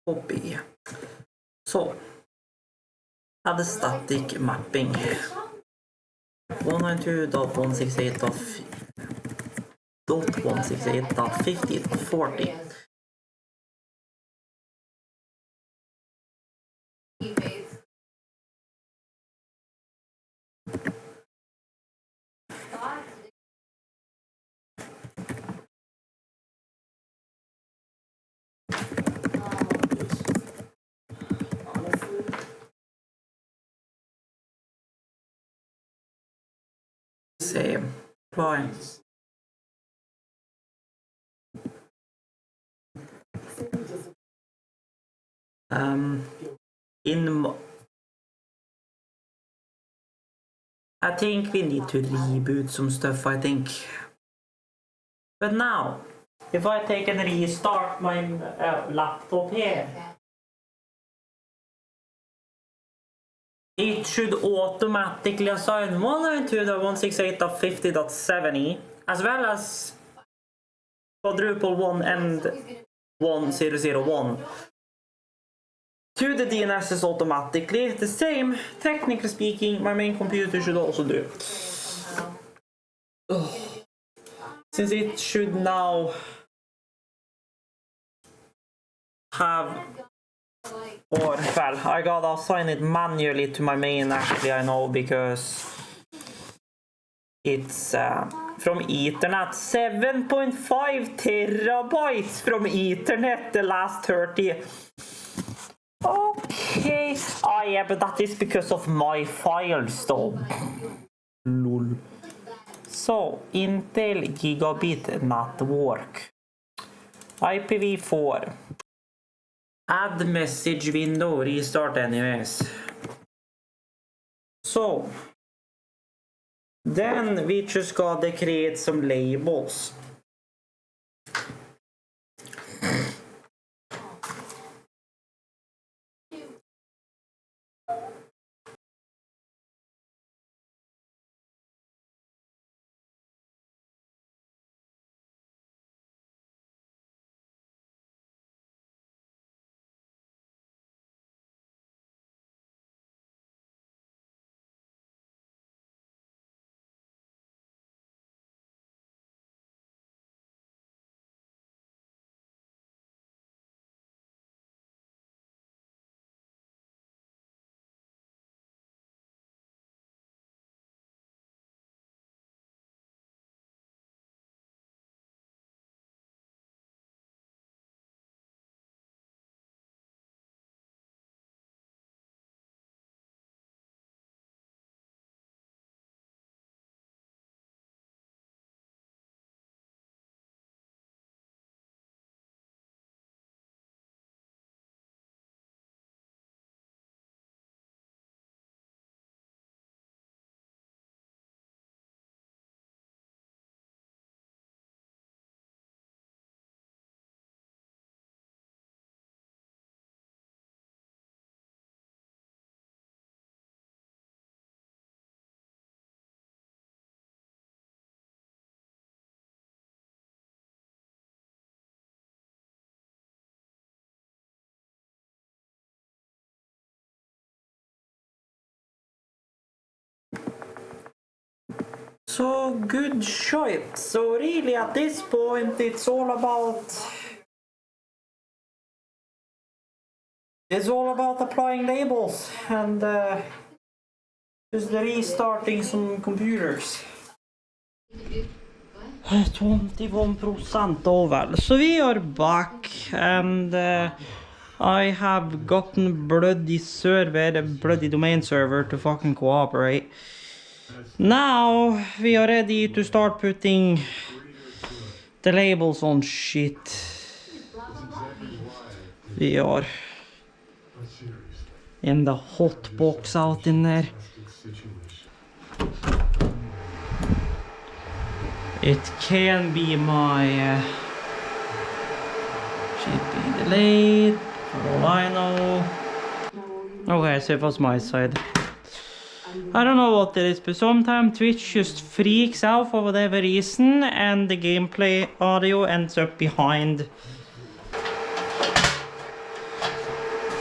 Copy. So, add the static mapping. 192.168.50.40. Save. Apply. I think we need to reboot some stuff, I think. But now, if I take and restart my laptop here, it should automatically assign 192.168.50.70 as well as quadruple 1 and 1001 to the DNSs automatically. The same, technically speaking, my main computer should also do. Since it should now have, or well, I gotta assign it manually to my main, actually, I know, because it's from Ethernet. 7.5 terabytes from Ethernet the last 30. Okay. Ah, yeah, but that is because of my files though. Lol. So, Intel Gigabit Network. IPv4. Add message window, restart anyways. So, then we just gotta create some labels. So good shit. So really at this point it's all about applying labels and just restarting some computers. 21% over. So we are back and I have gotten bloody server, bloody domain server to fucking cooperate. Now we are ready to start putting the labels on shit. We are in the hot box out in there. It can be my shit being delayed, for all I know. Okay, so it was my side. I don't know what it is, but sometimes Twitch just freaks out for whatever reason and the gameplay audio ends up behind.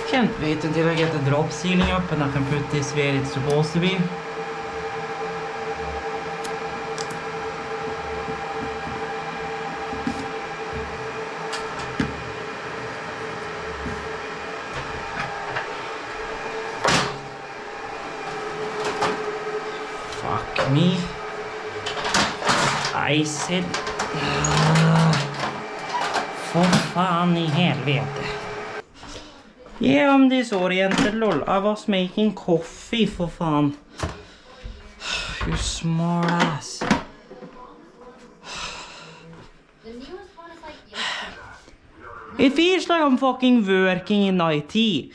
Can't wait until I get the drop ceiling up and I can put this where it's supposed to be. Fuck me. I said... För fan i helvete. Yeah, I'm disoriented, lol. I was making coffee, for fan. You smart ass. It feels like I'm fucking working in IT.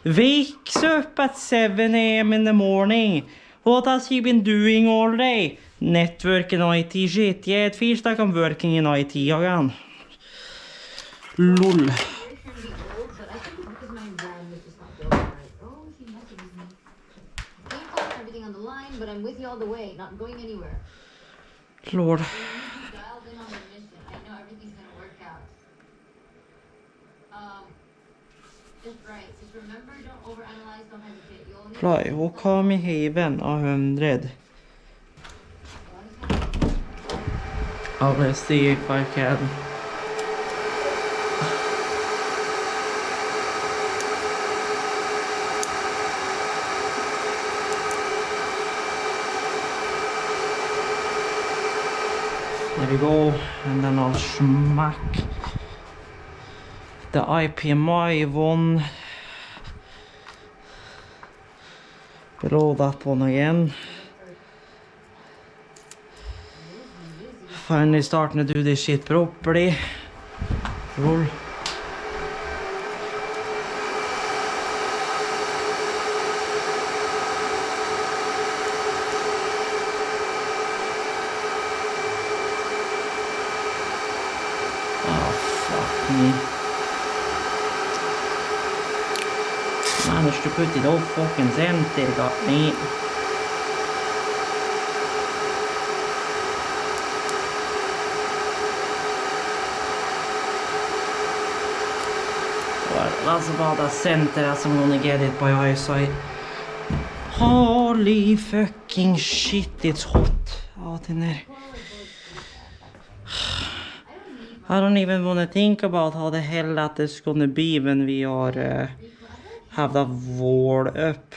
Wakes up at 7 AM in the morning. What has he been doing all day? Network and IT shit. Yeah, it feels like I'm working in IT again. Lol. But I'm with you all the way, not going anywhere. Lord. Dialed in on the mission. I know everything's gonna work out. Just right. Just remember, don't overanalyze, don't hesitate. You only Fly, walk home in haven 100. Let's see if I can. There we go, and then I'll smack the IPMI one below that one again. Finally starting to do this shit properly. Roll. Managed to put it all fucking center, got me. Well, that's about as center as I'm gonna get it by eyesight. Holy fucking shit, it's hot out in there. I don't even want to think about how the hell that is gonna be when we are have that wall up.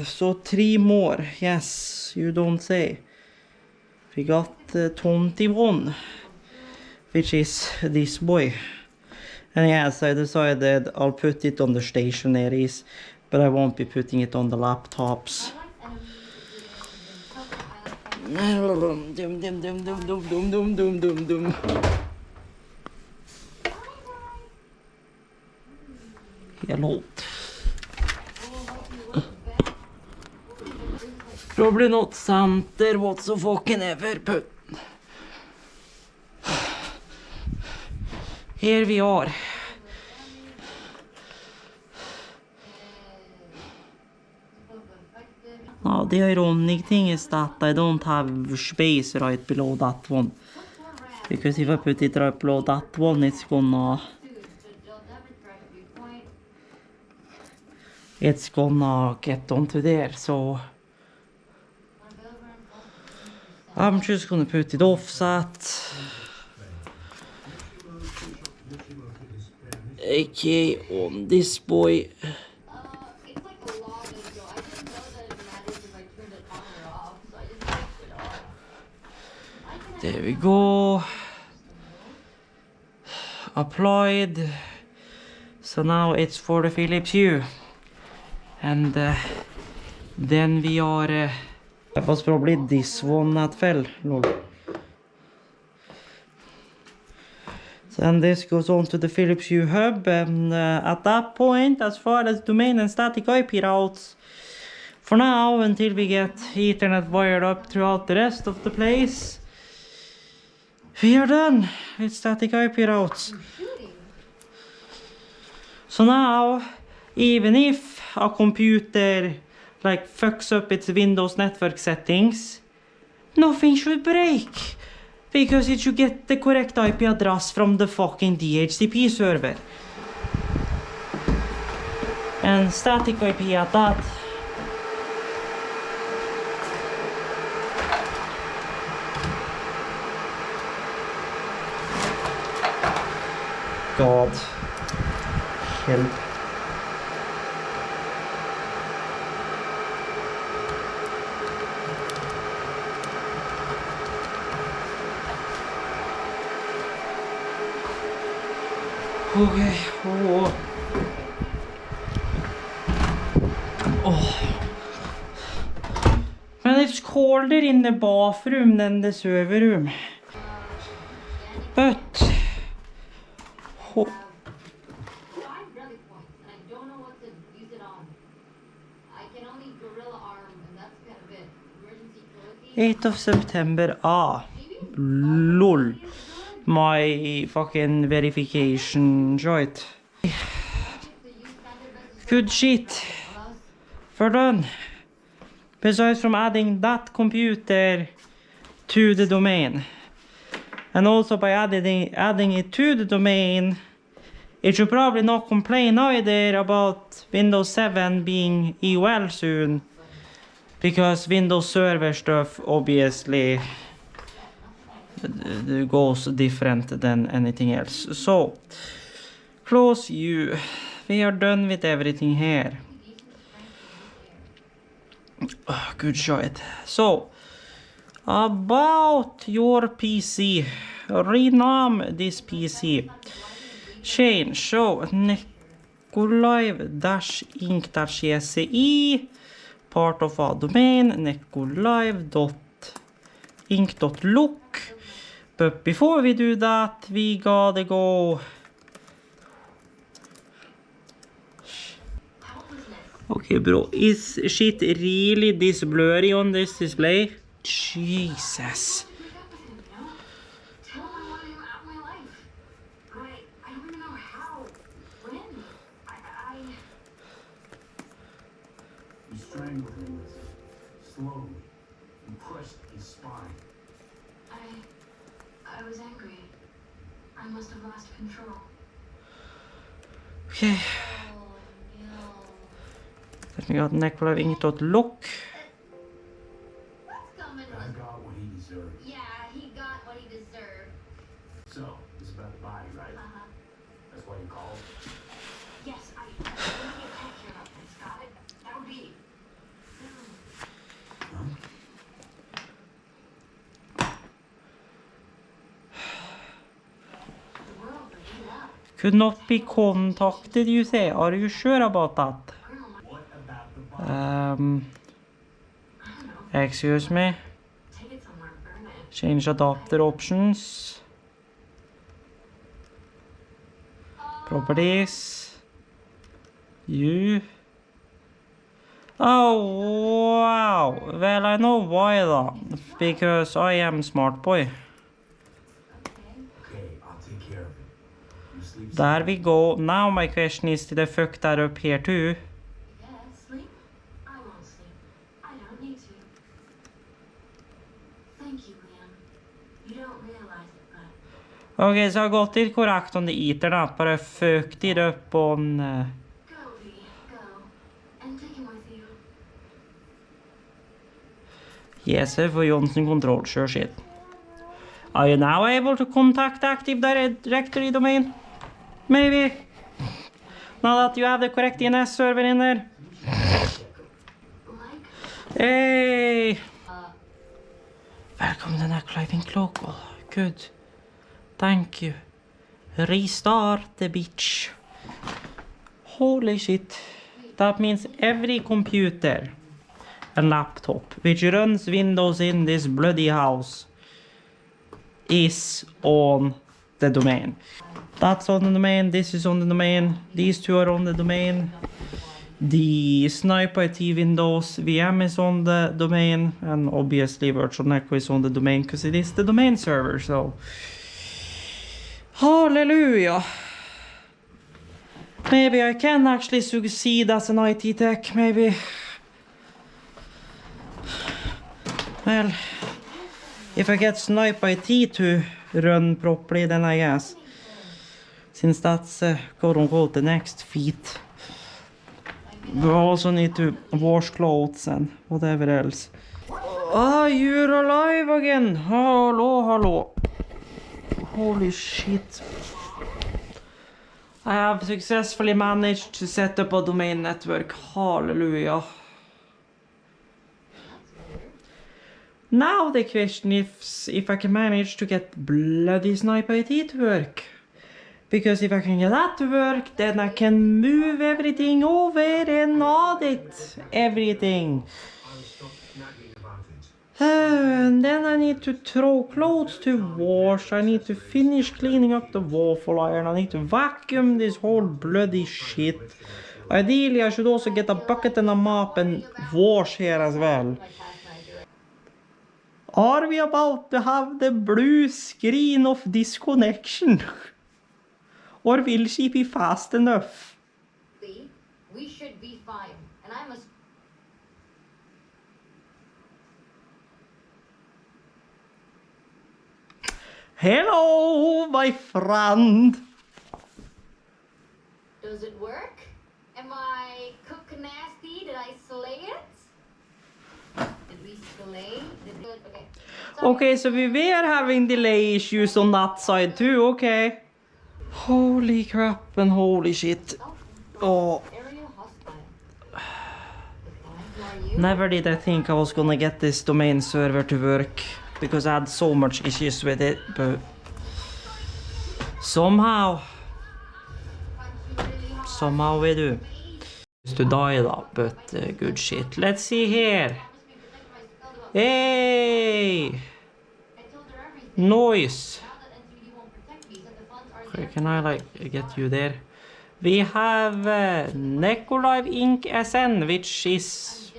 So 3 more, yes, you don't say. We got 21, which is this boy. And yes, I decided I'll put it on the stationaries, but I won't be putting it on the laptops. Hello. Probably not center whatsoever, but here we are. Now the ironic thing is that I don't have space right below that one, because if I put it right below that one, it's gonna it's gonna get onto there. So I'm just gonna put it offset. AK on this boy. It's like a long video. I didn't know that it matters if I turned it on or off, so I just left it on. There we go. Applied. So now it's for the Philips Hue. And then we are... That was probably this one that fell. Lol. And this goes on to the Philips Hue hub, and at that point, as far as domain and static IP routes, for now, until we get Ethernet wired up throughout the rest of the place, we are done with static IP routes. So now, even if a computer like fucks up its Windows network settings, nothing should break. Because it should get the correct IP address from the fucking DHCP server. And static IP at that. God. Help. Okay. Oh. Man, it's colder in the bathroom than the server room. But Five relic points, and I don't know what to use it on. I can only gorilla arm, and that's kind of it. Emergency trophy. 8th of September. Lol. My fucking verification joint. Good shit. For done. Besides from adding that computer to the domain. And also by adding it to the domain, it should probably not complain either about Windows 7 being EOL soon. Because Windows Server stuff obviously goes different than anything else. So, close you. We are done with everything here. Good shot. So, about your PC. Rename this PC. Change. So, necolive-inc.cci. Part of our domain. necolive.inc.look. But before we do that, we gotta go. Okay, bro. Is shit really this blurry on this display? Jesus. You strangled him slowly and crushed his spine. I was angry. I must have lost control. Okay. Then we got necolive.inc.look. What's coming? I got what he deserved. Yeah, he got what he deserved. So, it's about the body, right? That's why you called? Yes, I need to get back here about this. Got it? That would be... The world would heat up. Could not be contacted, you say. Are you sure about that? What about the body? Excuse me. Take it somewhere and burn it. Change adapter options. Properties. You. Oh, wow. Well, I know why then. Because I am smart boy. Okay, I'll take care of it. You sleep. There we go. Now my question is, did I fuck that up here too? Yeah, sleep? I won't sleep. I don't need to. Thank you, Liam. You don't realize it, but... Okay, so I got it correct on the Ethernet, but I fucked it up on... Go, V. Go. Yes, for Johnson Control, sure shit. Are you now able to contact Active Directory domain? Maybe. Now that you have the correct DNS server in there. Hey! Welcome to Netcliving Local. Good. Thank you. Restart the bitch. Holy shit. That means every computer and laptop which runs Windows in this bloody house is on the domain. That's on the domain, this is on the domain, these two are on the domain. The Sniper IT Windows VM is on the domain, and obviously Virtual Echo is on the domain because it is the domain server, so... Hallelujah! Maybe I can actually succeed as an IT tech, maybe. Well, if I get Snipe IT to run properly, then I guess. Since that's quote-unquote the next feat. We also need to wash clothes and whatever else. Ah, you're alive again! Hello, hello. Holy shit. I have successfully managed to set up a domain network. Hallelujah. Now the question is if I can manage to get bloody Snipe IT to work. Because if I can get that to work, then I can move everything over and audit everything. And then I need to throw clothes to wash, I need to finish cleaning up the waffle iron, I need to vacuum this whole bloody shit. Ideally I should also get a bucket and a mop and wash here as well. Are we about to have the blue screen of disconnection? Or will she be fast enough? We should be fine, and I must. Hello, my friend. Does it work? Am I cook nasty? Did I slay it? Did we slay? Did we... Okay. Okay, so we were having delay issues on that side too, okay. Holy crap and holy shit. Oh. Never did I think I was gonna get this domain server to work, because I had so much issues with it, but somehow we do. Used to die though, but good shit. Let's see here. Hey! Noise. Okay, can I like get you there? We have Necolive Inc. SN, which is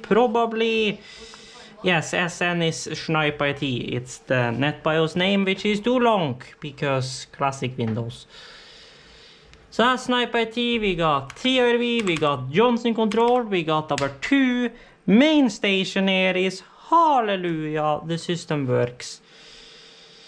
probably... Yes, SN is Snipe IT. It's the NetBIOS name, which is too long, because classic Windows. So that's Snipe IT, we got TRV, we got Johnson Control, we got our two main stationaries. Hallelujah, the system works.